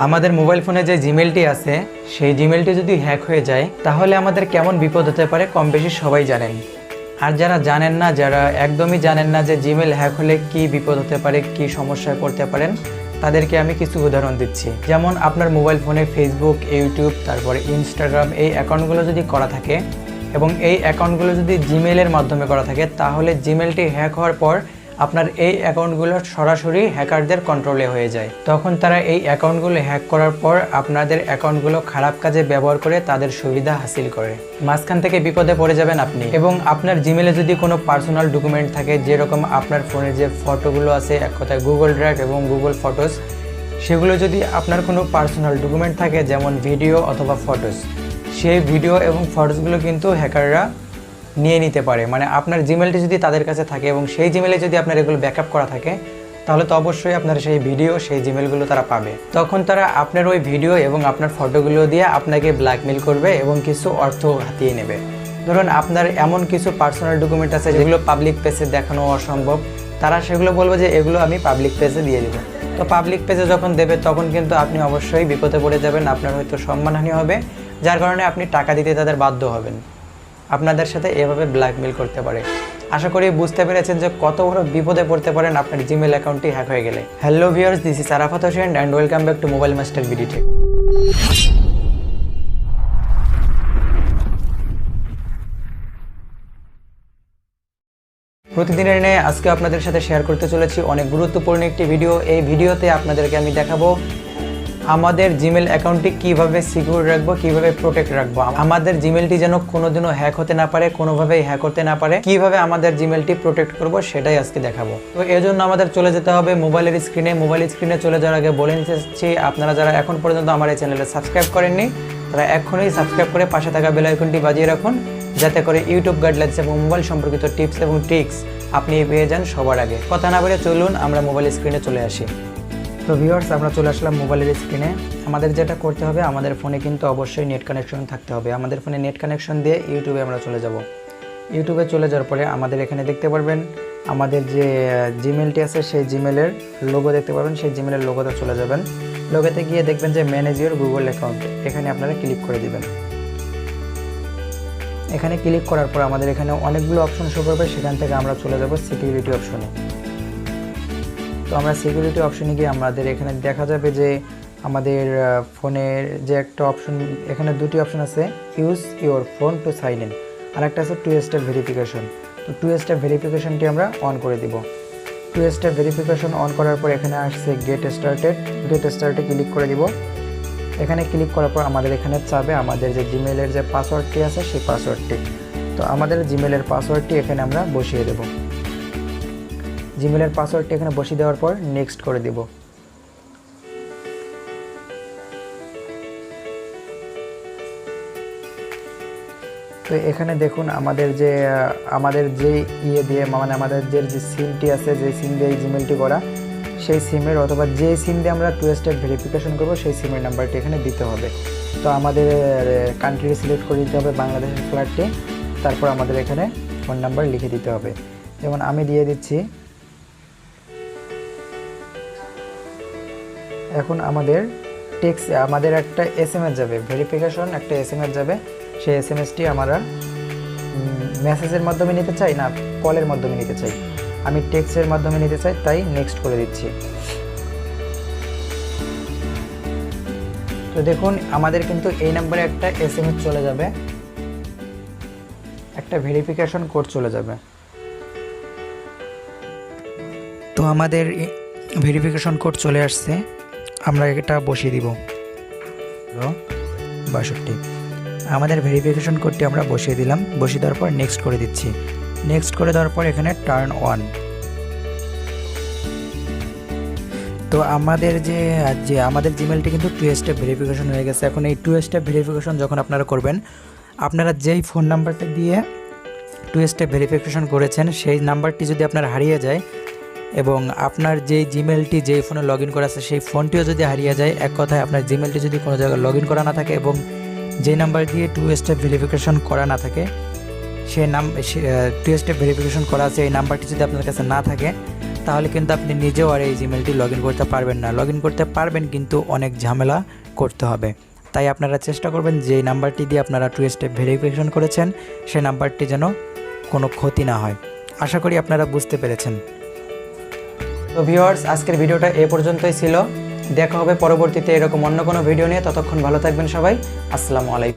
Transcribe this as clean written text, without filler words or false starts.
আমাদের মোবাইল ফোনে যে জিমেলটি আছে সেই জিমেলটি যদি হ্যাক হয়ে যায় তাহলে আমাদের কেমন বিপদ হতে পারে কম বেশি সবাই জানেন। আর যারা জানেন না, যারা একদমই জানেন না যে জিমেল হ্যাক হলে কি বিপদ হতে পারে, কি সমস্যায় পড়তে পারেন, তাদেরকে আমি কিছু উদাহরণ দিচ্ছি। যেমন আপনার মোবাইল ফোনে ফেসবুক, ইউটিউব, তারপরে ইনস্টাগ্রাম এই অ্যাকাউন্টগুলো যদি করা থাকে এবং এই অ্যাকাউন্টগুলো যদি জিমেলের মাধ্যমে করা থাকে, তাহলে জিমেলটি হ্যাক হওয়ার পর আপনার এই অ্যাকাউন্টগুলো সরাসরি হ্যাকারদের কন্ট্রোলে হয়ে যায়। তখন তারা এই অ্যাকাউন্টগুলো হ্যাক করার পর আপনাদের অ্যাকাউন্টগুলো খারাপ কাজে ব্যবহার করে তাদের সুবিধা হাসিল করে। মাঝখান থেকে বিপদে পড়ে যাবেন আপনি। এবং আপনার জিমেলে যদি কোনো পার্সোনাল ডকুমেন্ট থাকে, যেরকম আপনার ফোনে যে ফটোগুলো আছে, এক কথায় গুগল ড্রাইভ এবং গুগল ফটোস, সেগুলো যদি আপনার কোনো পার্সোনাল ডকুমেন্ট থাকে যেমন ভিডিও অথবা ফটোস, সেই ভিডিও এবং ফটোসগুলো কিন্তু হ্যাকাররা নিয়ে নিতে পারে। মানে আপনার জিমেলটি যদি তাদের কাছে থাকে এবং সেই জিমেলে যদি আপনার এগুলো ব্যাকআপ করা থাকে, তাহলে তো অবশ্যই আপনার সেই ভিডিও, সেই জিমেলগুলো তারা পাবে। তখন তারা আপনার ওই ভিডিও এবং আপনার ফটোগুলো দিয়ে আপনাকে ব্ল্যাকমেল করবে এবং কিছু অর্থ হাতিয়ে নেবে। ধরুন আপনার এমন কিছু পার্সোনাল ডকুমেন্ট আছে যেগুলো পাবলিক পেজে দেখানো অসম্ভব, তারা সেগুলো বলবে যে এগুলো আমি পাবলিক পেজে দিয়ে দেবো। তো পাবলিক পেজে যখন দেবে তখন কিন্তু আপনি অবশ্যই বিপদে পড়ে যাবেন। আপনার হয়তো সম্মানহানি হবে, যার কারণে আপনি টাকা দিতে তাদের বাধ্য হবেন। আপনাদের সাথে এভাবে ব্ল্যাকমেল করতে পারে। আশা করি বুঝতে পেরেছেন যে কত বড় বিপদে পড়তে পারেন আপনার জিমেল অ্যাকাউন্টটি হ্যাক হয়ে গেলে। Hello viewers, this is Arafat Hossain and welcome back to mobile master BD tech. প্রতিদিনের ন্যায় আজকে আপনাদের সাথে শেয়ার করতে চলেছি অনেক গুরুত্বপূর্ণ একটি ভিডিও। এই ভিডিওতে আপনাদেরকে আমি দেখাবো আমাদের জিমেল অ্যাকাউন্টটি কীভাবে সিকিউর রাখবো, কীভাবে প্রোটেক্ট রাখবো, আমাদের জিমেলটি যেন কোনোদিনও হ্যাক হতে না পারে, কোনোভাবেই হ্যাক হতে না পারে, কীভাবে আমাদের জিমেলটি প্রোটেক্ট করব সেটাই আজকে দেখাবো। তো এর জন্য আমাদের চলে যেতে হবে মোবাইলের স্ক্রিনে। মোবাইল স্ক্রিনে চলে যাওয়ার আগে বলে নিতে চাচ্ছি, আপনারা যারা এখন পর্যন্ত আমার এই চ্যানেলে সাবস্ক্রাইব করেননি, তারা এখনই সাবস্ক্রাইব করে পাশে থাকা বেল আইকনটি বাজিয়ে রাখুন, যাতে করে ইউটিউব গাইডলাইন্স এবং মোবাইল সম্পর্কিত টিপস এবং ট্রিক্স আপনি পেয়ে যান সবার আগে। কথা না বলে চলুন আমরা মোবাইল স্ক্রিনে চলে আসি। তো ভিউয়ার্স, আমরা চলে আসলাম মোবাইলের স্ক্রিনে। আমাদের যেটা করতে হবে, আমাদের ফোনে কিন্তু অবশ্যই নেট কানেকশন থাকতে হবে। আমাদের ফোনে নেট কানেকশন দিয়ে ইউটিউবে আমরা চলে যাব। ইউটিউবে চলে যাওয়ার পরে আমাদের এখানে দেখতে পারবেন আমাদের যে জিমেলটি আছে সেই জিমেলের লোগো দেখতে পারবেন। সেই জিমেলের লোগোতে চলে যাবেন। লোগোতে গিয়ে দেখবেন যে ম্যানেজ ইউর গুগল অ্যাকাউন্ট, এখানে আপনারা ক্লিক করে দিবেন। এখানে ক্লিক করার পর আমাদের এখানে অনেকগুলো অপশন শো করবে, সেখান থেকে আমরা চলে যাব সিকিউরিটি অপশনে। তো আমরা সিকিউরিটি অপশনে গিয়ে আমাদের এখানে দেখা যাবে যে আমাদের ফোনের যে একটা অপশন, এখানে দুটি অপশন আছে, use your phone to sign in, আর একটা আছে টু স্টেপ ভেরিফিকেশন। তো টু স্টেপ ভেরিফিকেশনটি আমরা অন করে দিব। টু স্টেপ ভেরিফিকেশন অন করার পর এখানে আসছে গেট স্টার্টেড। গেট স্টার্টে ক্লিক করে দিব। এখানে ক্লিক করার পর আমাদের এখানে চাবে আমাদের যে জিমেলের যে পাসওয়ার্ডটি আছে সেই পাসওয়ার্ডটি। তো আমাদের জিমেলের পাসওয়ার্ডটি এখানে আমরা বসিয়ে দেব। জিমেলের পাসওয়ার্ডটি এখানে বসিয়ে দেওয়ার পর নেক্সট করে দিব। তো এখানে দেখুন আমাদের যে ইয়ে দিয়ে, মানে আমাদের যে সিমটি আছে, যে সিম দিয়ে জিমেলটি করা, সেই সিমের অথবা যে সিম দিয়ে আমরা টু স্টেপ ভেরিফিকেশন করব সেই সিমের নাম্বারটি এখানে দিতে হবে। তো আমাদের কান্ট্রি সিলেক্ট করে দিতে হবে বাংলাদেশের ফ্ল্যাটটি, তারপর আমাদের এখানে ফোন নাম্বার লিখে দিতে হবে। যেমন আমি দিয়ে দিচ্ছি। এখন আমাদের আমাদের একটা SMS যাবে, ভেরিফিকেশন একটা SMS যাবে। সেই SMSটি আমরা মেসেজের মাধ্যমে নিতে চাই না কলের মাধ্যমে নিতে চাই, আমি টেক্সটের মাধ্যমে নিতে চাই, তাই নেক্সট করে দিচ্ছি। তো দেখুন আমাদের কিন্তু এই নাম্বারে একটা SMS চলে যাবে, একটা ভেরিফিকেশন কোড চলে যাবে। তো আমাদের ভেরিফিকেশন কোড চলে আসছে, আমরা এটা বসিয়ে দিব 62। আমাদের ভেরিফিকেশন কোডটি আমরা বসিয়ে দিলাম। বসিয়ে দেওয়ার পর নেক্সট করে দিচ্ছি। নেক্সট করে দেওয়ার পর এখানে টার্ন অন। তো আমাদের আমাদের জিমেলটি কিন্তু টু স্টেপ ভেরিফিকেশন হয়ে গেছে। এখন এই টু স্টেপ ভেরিফিকেশন যখন আপনারা করবেন, আপনারা যেই ফোন নাম্বারটা দিয়ে টু স্টেপ ভেরিফিকেশন করেছেন সেই নাম্বারটি যদি আপনার হারিয়ে যায় এবং আপনার যেই জিমেলটি যেই ফোনে লগ ইন করা আছে সেই ফোনটিও যদি হারিয়ে যায়, এক কথায় আপনার জিমেলটি যদি কোনো জায়গায় লগ ইন করা না থাকে এবং যে নাম্বার দিয়ে টু স্টেপ ভেরিফিকেশন করা না থাকে, সেই টু স্টেপ ভেরিফিকেশন করা আছে এই নাম্বারটি যদি আপনার কাছে না থাকে, তাহলে কিন্তু আপনি নিজেও আর এই জিমেলটি লগ ইন করতে পারবেন না। লগ ইন করতে পারবেন কিন্তু অনেক ঝামেলা করতে হবে। তাই আপনারা চেষ্টা করবেন যে নাম্বারটি দিয়ে আপনারা 2 স্টেপ ভেরিফিকেশন করেছেন সেই নাম্বারটি যেন কোনো ক্ষতি না হয়। আশা করি আপনারা বুঝতে পেরেছেন। তো ভিউয়ার্স, আজকের ভিডিওটা এ পর্যন্তই ছিল। দেখা হবে পরবর্তীতে এরকম অন্য কোনো ভিডিও নিয়ে। ততক্ষণ ভালো থাকবেন সবাই। আসসালামু আলাইকুম।